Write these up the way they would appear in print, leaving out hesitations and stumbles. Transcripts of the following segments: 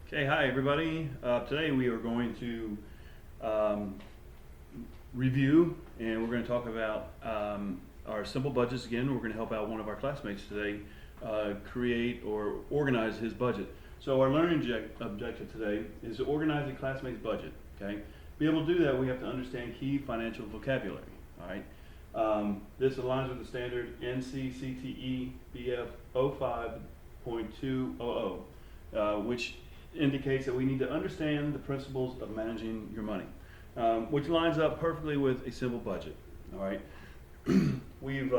Okay, hi everybody. Today we are going to review and we're going to talk about our simple budgets again. We're going to help out one of our classmates today create or organize his budget. So our learning objective today is to organize a classmate's budget. Okay, to be able to do that, we have to understand key financial vocabulary. All right. This aligns with the standard NCCTE BF 05.200, which indicates that we need to understand the principles of managing your money, which lines up perfectly with a simple budget. All right, we've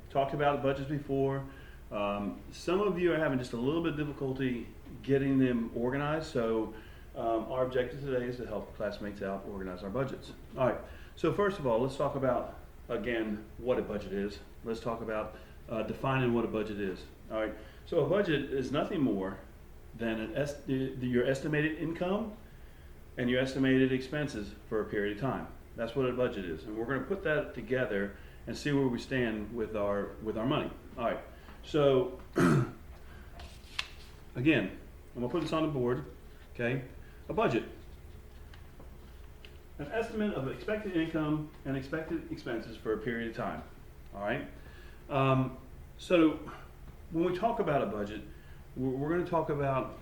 talked about budgets before. Some of you are having just a little bit of difficulty getting them organized, so our objective today is to help classmates out organize our budgets. All right, so first of all, let's talk about again what a budget is. Let's talk about defining what a budget is. All right, so a budget is nothing more than your estimated income and your estimated expenses for a period of time. That's what a budget is, and we're going to put that together and see where we stand with our money. All right, so again, I'm going to put this on the board. Okay, a budget, an estimate of expected income and expected expenses for a period of time. All right, so when we talk about a budget, we're going to talk about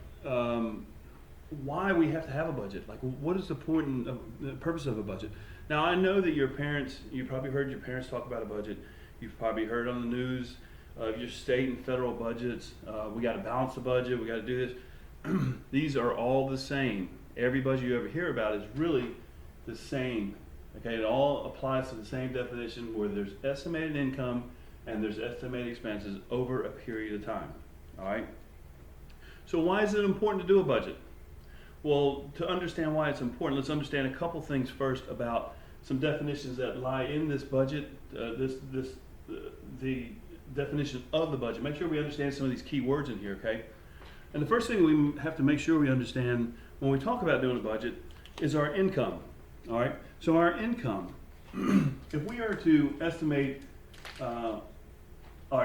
why we have to have a budget. Like, what is the point and the purpose of a budget? Now, I know that your parents, you probably heard your parents talk about a budget. You've probably heard on the news your state and federal budgets. We got to balance the budget. We got to do this. These are all the same. Every budget you ever hear about is really the same. Okay, it all applies to the same definition where there's estimated income and there's estimated expenses over a period of time. All right. So why is it important to do a budget? Well, to understand why it's important, let's understand a couple things first about some definitions that lie in this budget, the definition of the budget. Make sure we understand some of these key words in here, okay? And the first thing we have to make sure we understand when we talk about doing a budget is our income, all right? So our income, if we are to estimate our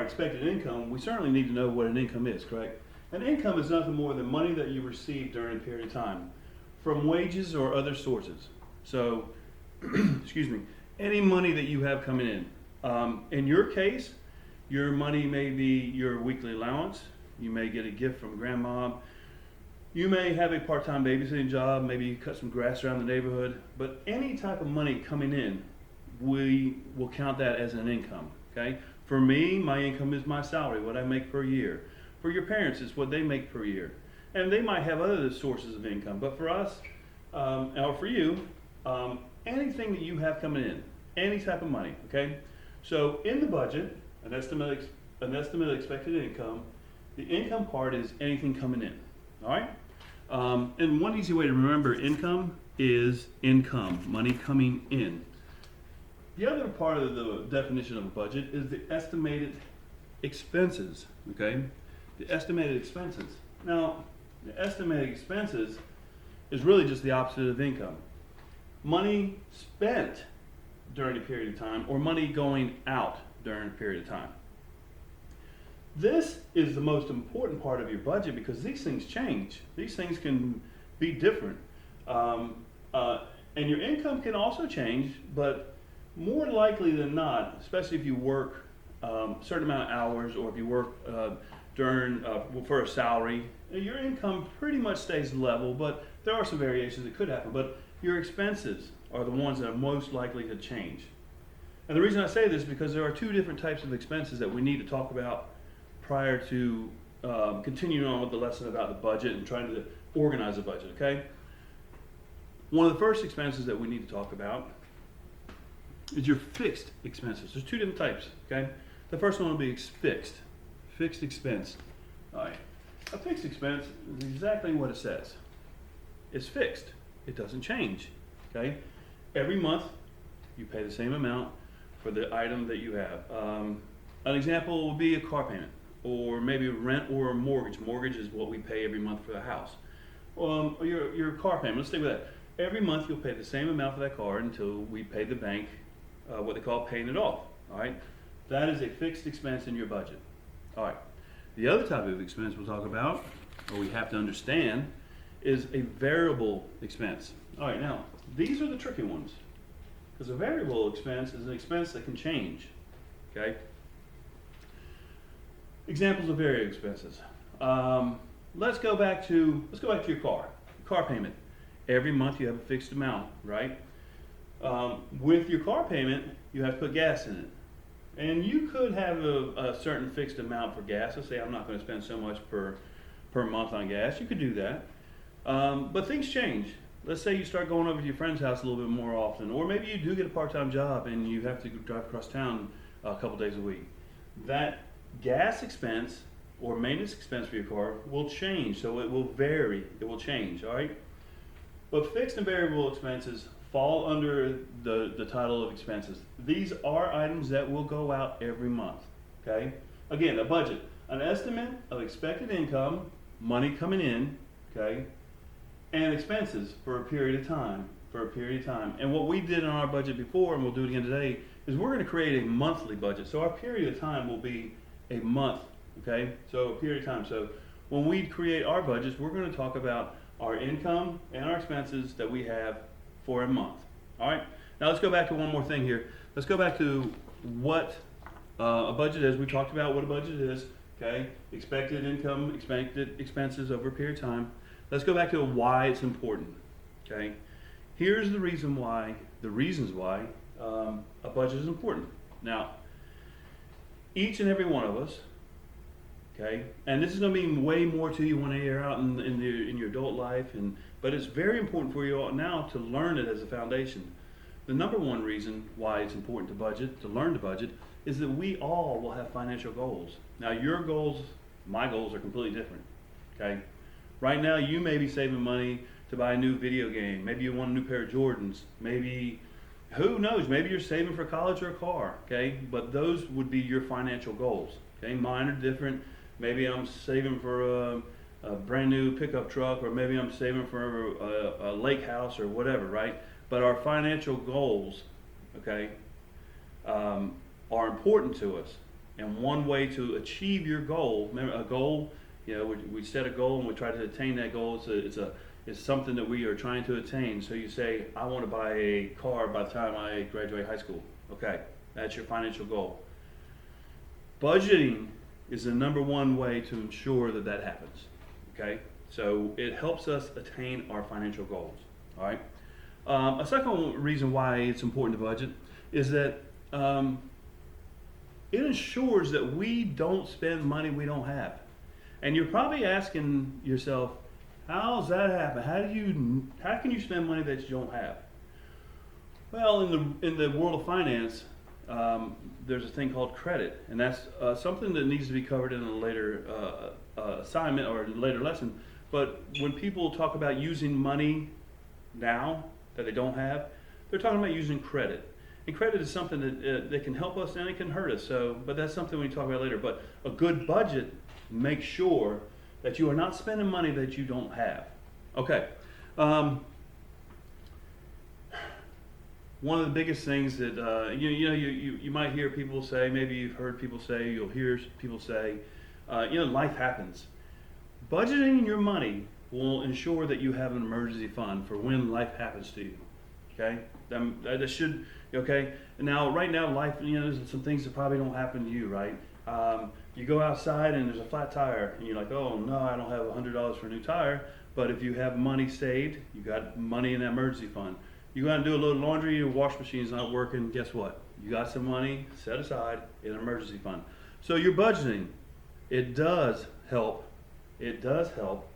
expected income, we certainly need to know what an income is, correct? An income is nothing more than money that you receive during a period of time from wages or other sources. So, excuse me, any money that you have coming in. In your case, your money may be your weekly allowance. You may get a gift from grandma. You may have a part-time babysitting job. Maybe you cut some grass around the neighborhood. But any type of money coming in, we will count that as an income, okay? For me, my income is my salary, what I make per year. For your parents, it's what they make per year. And they might have other sources of income, but for us, or for you, anything that you have coming in, any type of money, okay? So in the budget, an estimate expected income, the income part is anything coming in, all right? And one easy way to remember income is income, money coming in. The other part of the definition of a budget is the estimated expenses, okay? The estimated expenses. Now, the estimated expenses is really just the opposite of income. Money spent during a period of time or money going out during a period of time. This is the most important part of your budget because these things change. These things can be different. And your income can also change, but more likely than not, especially if you work a certain amount of hours or if you work for a salary, your income pretty much stays level, but there are some variations that could happen. But your expenses are the ones that are most likely to change. And the reason I say this is because there are two different types of expenses that we need to talk about prior to continuing on with the lesson about the budget and trying to organize a budget, okay? One of the first expenses that we need to talk about is your fixed expenses. There's two different types, okay? The first one will be fixed expense. All right, a fixed expense is exactly what it says. It's fixed. It doesn't change, okay? Every month, you pay the same amount for the item that you have. An example would be a car payment, or maybe rent or a mortgage. Mortgage is what we pay every month for the house. Your car payment, let's stick with that. Every month you'll pay the same amount for that car until we pay the bank what they call paying it off, all right? That is a fixed expense in your budget. All right, the other type of expense we'll talk about, or we have to understand, is a variable expense. All right, now, these are the tricky ones. Because a variable expense is an expense that can change, okay? Examples of variable expenses. Let's go back to your car payment. Every month you have a fixed amount, right? With your car payment, you have to put gas in it. And you could have a certain fixed amount for gas. Let's say I'm not going to spend so much per month on gas. You could do that. But things change. Let's say you start going over to your friend's house a little bit more often, or maybe you do get a part-time job and you have to drive across town a couple days a week. That gas expense or maintenance expense for your car will change, so it will vary. It will change, all right? But fixed and variable expenses fall under the title of expenses. These are items that will go out every month, okay? Again, a budget, an estimate of expected income, money coming in, okay? And expenses for a period of time, And what we did in our budget before, and we'll do it again today, is we're going to create a monthly budget. So our period of time will be a month, okay? So a period of time. So when we create our budgets, we're going to talk about our income and our expenses that we have for a month. All right? Now let's go back to one more thing here. Let's go back to what a budget is. We talked about what a budget is, okay? Expected income, expected expenses over a period of time. Let's go back to why it's important, okay? Here's the reasons why a budget is important. Now, each and every one of us, okay, and this is going to mean way more to you when you're out in your adult life, but it's very important for you all now to learn it as a foundation. The number one reason why it's important to learn to budget, is that we all will have financial goals. Now, your goals, my goals are completely different, okay? Right now, you may be saving money to buy a new video game. Maybe you want a new pair of Jordans. Maybe, who knows, maybe you're saving for college or a car, okay? But those would be your financial goals, okay? Mine are different. Maybe I'm saving for a brand new pickup truck, or maybe I'm saving for a lake house or whatever, right? But our financial goals, okay, are important to us. And one way to achieve your goal, remember a goal, you know, we set a goal and we try to attain that goal. It's something that we are trying to attain. So you say, I want to buy a car by the time I graduate high school. Okay, that's your financial goal. Budgeting is the number one way to ensure that that happens. Okay, so it helps us attain our financial goals. All right. A second reason why it's important to budget is that it ensures that we don't spend money we don't have. And you're probably asking yourself, how does that happen? How can you spend money that you don't have? Well, in the world of finance, there's a thing called credit, and that's something that needs to be covered in a later assignment or a later lesson. But when people talk about using money now that they don't have, they're talking about using credit. And credit is something that can help us and it can hurt us. But that's something we talk about later. But a good budget makes sure that you are not spending money that you don't have. Okay. One of the biggest things that you might hear people say, maybe you've heard people say, you'll hear people say, life happens. Budgeting your money will ensure that you have an emergency fund for when life happens to you. Okay, that should, okay. Now, right now, life, there's some things that probably don't happen to you, right? You go outside and there's a flat tire, and you're like, oh no, I don't have $100 for a new tire. But if you have money saved, you got money in that emergency fund. You got to do a little laundry, your wash machine's not working. Guess what? You got some money set aside in an emergency fund. So your budgeting, it does help. It does help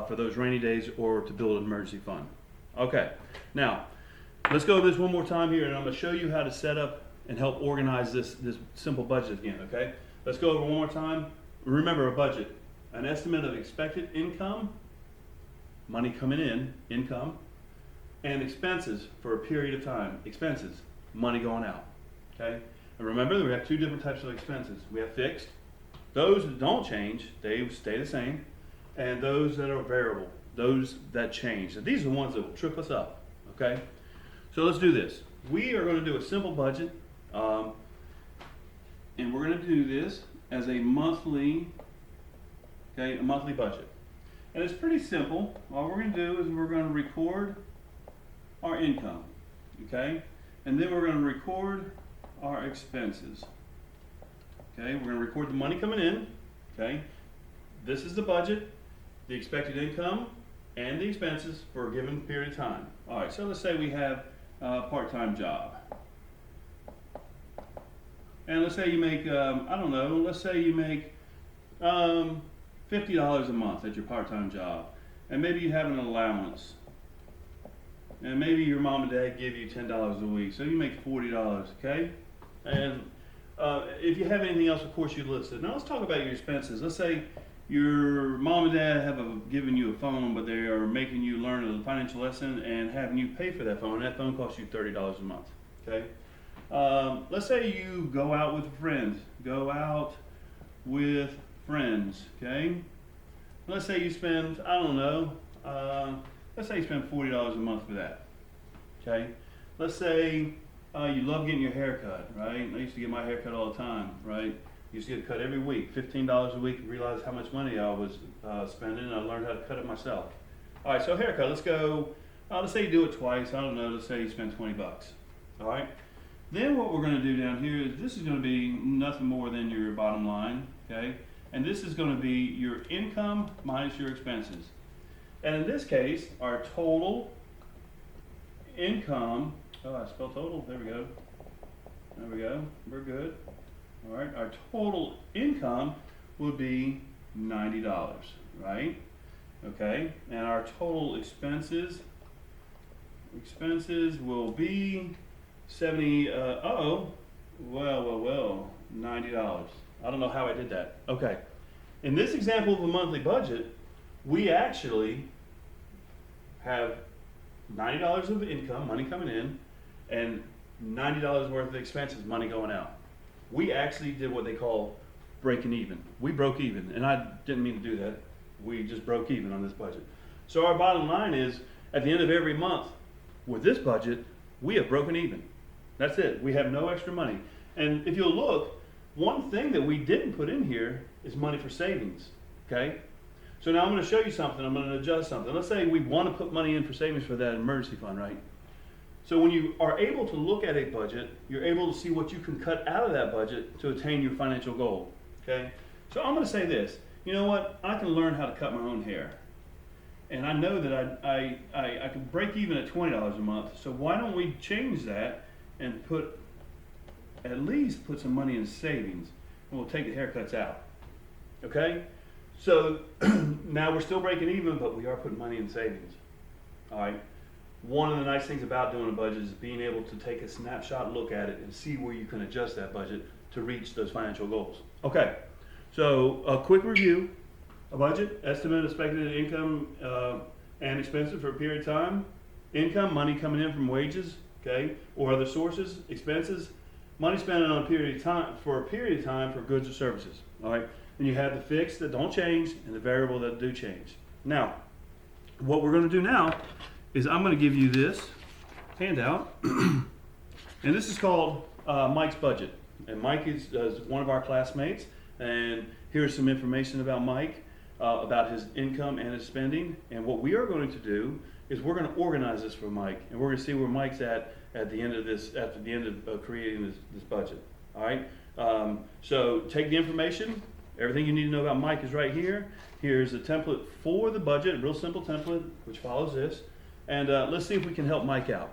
for those rainy days or to build an emergency fund. Okay, now let's go over this one more time here, and I'm going to show you how to set up and help organize this simple budget again. Okay, let's go over one more time. Remember, a budget, an estimate of expected income, money coming in, income, and expenses for a period of time. Expenses, money going out. Okay, and remember that we have two different types of expenses. We have fixed, those that don't change, they stay the same, and those that are variable, those that change. And these are the ones that will trip us up. Okay, so let's do this. We are going to do a simple budget, and we're going to do this as a monthly budget. And it's pretty simple. All we're going to do is we're going to record our income, okay? And then we're going to record our expenses. Okay, we're going to record the money coming in, okay? This is the budget, the expected income, and the expenses for a given period of time. All right, so let's say we have a part-time job. And let's say you make, I don't know, let's say you make $50 a month at your part-time job. And maybe you have an allowance. And maybe your mom and dad give you $10 a week, so you make $40, okay? And if you have anything else, of course, you list it. Now let's talk about your expenses. Let's say your mom and dad have given you a phone, but they are making you learn a financial lesson and having you pay for that phone. That phone costs you $30 a month, okay? Let's say you go out with friends. Go out with friends, okay? Let's say you spend, I don't know, let's say you spend $40 a month for that, okay? Let's say you love getting your hair cut, right? I used to get my hair cut all the time, right? Used to get it cut every week, $15 a week, and realized how much money I was spending, and I learned how to cut it myself. All right, so haircut, let's go, let's say you do it twice, I don't know, let's say you spend 20 bucks, all right? Then what we're gonna do down here is this is gonna be nothing more than your bottom line, okay? And this is gonna be your income minus your expenses. And in this case, our total income, oh, I spelled total, there we go. There we go, we're good. All right, our total income would be $90, right? Okay, and our total expenses will be well, $90. I don't know how I did that. Okay, in this example of a monthly budget, we actually have $90 of income, money coming in, and $90 worth of expenses, money going out. We actually did what they call breaking even. We broke even, and I didn't mean to do that. We just broke even on this budget. So our bottom line is, at the end of every month, with this budget, we have broken even. That's it. We have no extra money. And if you'll look, one thing that we didn't put in here is money for savings, okay? So now I'm going to show you something. I'm going to adjust something. Let's say we want to put money in for savings for that emergency fund, right? So when you are able to look at a budget, you're able to see what you can cut out of that budget to attain your financial goal, okay? So I'm going to say this. You know what? I can learn how to cut my own hair. And I know that I can break even at $20 a month. So why don't we change that and at least put some money in savings, and we'll take the haircuts out, okay? So now we're still breaking even, but we are putting money in savings, all right? One of the nice things about doing a budget is being able to take a snapshot look at it and see where you can adjust that budget to reach those financial goals. Okay, so a quick review. A budget, estimate expected income and expenses for a period of time. Income, money coming in from wages, okay, or other sources. Expenses, money spent on a period of time for goods or services, all right? And you have the fixed that don't change and the variable that do change. Now, what we're going to do now is I'm going to give you this handout, and this is called Mike's Budget. And Mike is one of our classmates, and here's some information about Mike, about his income and his spending. And what we are going to do is we're going to organize this for Mike, and we're going to see where Mike's at the end of this, after the end of creating this budget. All right. So take the information. Everything you need to know about Mike is right here. Here's a template for the budget, a real simple template, which follows this. And let's see if we can help Mike out.